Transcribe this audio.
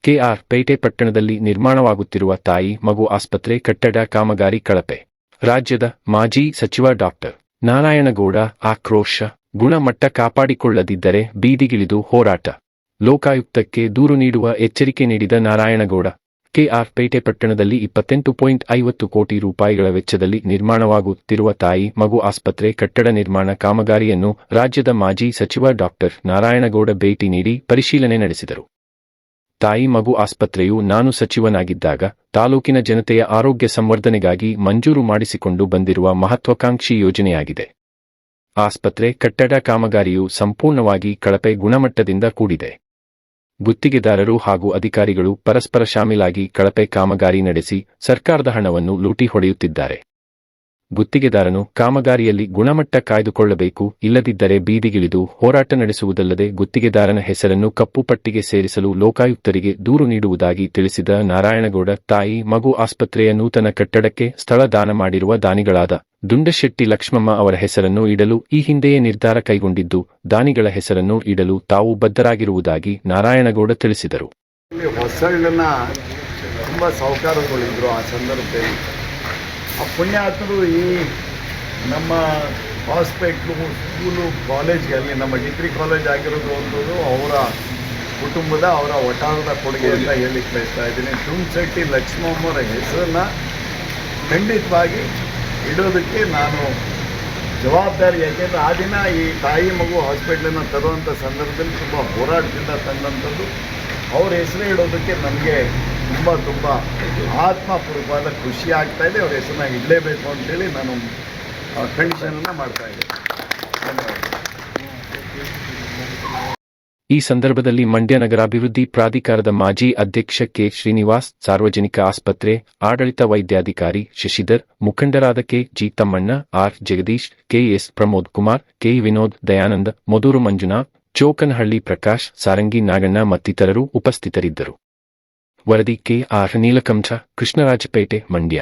K R ಪೇಟೆ ಪಟ್ಟಣದಲ್ಲಿ ನಿರ್ಮಾಣವಾಗುತ್ತಿರುವ ತಾಯಿ ಮಗು ಆಸ್ಪತ್ರೆ ಕಟ್ಟಡ ಕಾಮಗಾರಿ ಕಳಪೆ. ರಾಜ್ಯದ ಮಾಜಿ ಸಚಿವ ಡಾಕ್ಟರ್ ನಾರಾಯಣಗೌಡ ಆಕ್ರೋಶ. ಗುಣಮಟ್ಟ ಕಾಪಾಡಿಕೊಳ್ಳದಿದ್ದರೆ ಬೀದಿಗಿಳಿದು ಹೋರಾಟ. ಲೋಕಾಯುಕ್ತಕ್ಕೆ ದೂರು ನೀಡುವ ಎಚ್ಚರಿಕೆ ನೀಡಿದ ನಾರಾಯಣಗೌಡ, ಕೆಆರ್ ಪೇಟೆ ಪಟ್ಟಣದಲ್ಲಿ 28.50 ಕೋಟಿ ರೂಪಾಯಿಗಳ ವೆಚ್ಚದಲ್ಲಿ ನಿರ್ಮಾಣವಾಗುತ್ತಿರುವ ತಾಯಿ ಮಗು ಆಸ್ಪತ್ರೆ ಕಟ್ಟಡ ನಿರ್ಮಾಣ ಕಾಮಗಾರಿಯನ್ನು ರಾಜ್ಯದ ಮಾಜಿ ಸಚಿವ ಡಾಕ್ಟರ್ ನಾರಾಯಣಗೌಡ ಭೇಟಿ ನೀಡಿ ಪರಿಶೀಲನೆ ನಡೆಸಿದರು. ತಾಯಿ ಮಗು ಆಸ್ಪತ್ರೆಯು ನಾನು ಸಚಿವನಾಗಿದ್ದಾಗ ತಾಲೂಕಿನ ಜನತೆಯ ಆರೋಗ್ಯ ಸಂವರ್ಧನೆಗಾಗಿ ಮಂಜೂರು ಮಾಡಿಸಿಕೊಂಡು ಬಂದಿರುವ ಮಹತ್ವಾಕಾಂಕ್ಷಿ ಯೋಜನೆಯಾಗಿದೆ. ಆಸ್ಪತ್ರೆ ಕಟ್ಟಡ ಕಾಮಗಾರಿಯು ಸಂಪೂರ್ಣವಾಗಿ ಕಳಪೆ ಗುಣಮಟ್ಟದಿಂದ ಕೂಡಿದೆ. ಗುತ್ತಿಗೆದಾರರು ಹಾಗೂ ಅಧಿಕಾರಿಗಳು ಪರಸ್ಪರ ಶಾಮೀಲಾಗಿ ಕಳಪೆ ಕಾಮಗಾರಿ ನಡೆಸಿ ಸರ್ಕಾರದ ಹಣವನ್ನು ಲೂಟಿ ಹೊಡೆಯುತ್ತಿದ್ದಾರೆ. ಗುತ್ತಿಗೆದಾರನು ಕಾಮಗಾರಿಯಲ್ಲಿ ಗುಣಮಟ್ಟ ಕಾಯ್ದುಕೊಳ್ಳಬೇಕು, ಇಲ್ಲದಿದ್ದರೆ ಬೀದಿಗಿಳಿದು ಹೋರಾಟ ನಡೆಸುವುದಲ್ಲದೆ ಗುತ್ತಿಗೆದಾರನ ಹೆಸರನ್ನು ಕಪ್ಪು ಪಟ್ಟಿಗೆ ಸೇರಿಸಲು ಲೋಕಾಯುಕ್ತರಿಗೆ ದೂರು ನೀಡುವುದಾಗಿ ತಿಳಿಸಿದ ನಾರಾಯಣಗೌಡ, ತಾಯಿ ಮಗು ಆಸ್ಪತ್ರೆಯ ನೂತನ ಕಟ್ಟಡಕ್ಕೆ ಸ್ಥಳ ದಾನ ಮಾಡಿರುವ ದಾನಿಗಳಾದ ದುಂಡಶೆಟ್ಟಿ ಲಕ್ಷ್ಮಮ್ಮ ಅವರ ಹೆಸರನ್ನು ಇಡಲು ಈ ಹಿಂದೆಯೇ ನಿರ್ಧಾರ ಕೈಗೊಂಡಿದ್ದು, ದಾನಿಗಳ ಹೆಸರನ್ನು ಇಡಲು ತಾವು ಬದ್ಧರಾಗಿರುವುದಾಗಿ ನಾರಾಯಣಗೌಡ ತಿಳಿಸಿದರು. ತುಂಬ ಸಾಹುಕಾರಗಳಿದ್ರು ಆ ಸಂದರ್ಭದಲ್ಲಿ. ಆ ಪುಣ್ಯಾತ್ಮರು ಈ ನಮ್ಮ ಹಾಸ್ಪಿಟ್ಲು, ಸ್ಕೂಲು, ಕಾಲೇಜ್ಗೆ, ಅಲ್ಲಿ ನಮ್ಮ ಡಿಗ್ರಿ ಕಾಲೇಜ್ ಆಗಿರೋದು ಅನ್ನೋದು ಅವರ ಕುಟುಂಬದ, ಅವರ ವಟಾರದ ಕೊಡುಗೆ ಅಂತ ಹೇಳಿಕ್ಕೆ ಬಯಸ್ತಾ ಇದ್ದೀನಿ. ದುಂಡಶೆಟ್ಟಿ ಲಕ್ಷ್ಮಮ್ಮರ ಹೆಸರನ್ನು ಖಂಡಿತವಾಗಿ ಇಡೋದಕ್ಕೆ ನಾನು ಜವಾಬ್ದಾರಿ. ಯಾಕೆಂದರೆ ಆ ದಿನ ಈ ತಾಯಿ ಮಗು ಹಾಸ್ಪಿಟ್ಲನ್ನು ತರುವಂಥ ಸಂದರ್ಭದಲ್ಲಿ ತುಂಬ ಹೋರಾಟದಿಂದ ತಂದಂಥದ್ದು. ಅವ್ರ ಹೆಸರು ಇಡೋದಕ್ಕೆ ನನಗೆ ತುಂಬ ಆತ್ಮಪೂರ್ವಕವಾದ ಖುಷಿ ಆಗ್ತಾಯಿದೆ. ಅವ್ರ ಹೆಸರನ್ನ ಇಡಲೇಬೇಕು ಅಂತೇಳಿ ನಾನು ಕಂಡೀಷನನ್ನು ಮಾಡ್ತಾಯಿದ್ದೆ. ಈ ಸಂದರ್ಭದಲ್ಲಿ ಮಂಡ್ಯ ನಗರಾಭಿವೃದ್ಧಿ ಪ್ರಾಧಿಕಾರದ ಮಾಜಿ ಅಧ್ಯಕ್ಷ ಕೆ. ಶ್ರೀನಿವಾಸ್, ಸಾರ್ವಜನಿಕ ಆಸ್ಪತ್ರೆ ಆಡಳಿತ ವೈದ್ಯಾಧಿಕಾರಿ ಶಶಿಧರ್, ಮುಖಂಡರಾದ K. G. Thammanna, R. Jagadish, K. S. Pramod Kumar, K. Vinod, Dayananda, Madhuru Manjunath, Chokanahalli Prakash, Sarangi Naganna ಮತ್ತಿತರರು ಉಪಸ್ಥಿತರಿದ್ದರು. ವರದಿ ಕೆ. ಆರ್. ನೀಲಕಂಠ, ಕೃಷ್ಣರಾಜಪೇಟೆ, ಮಂಡ್ಯ.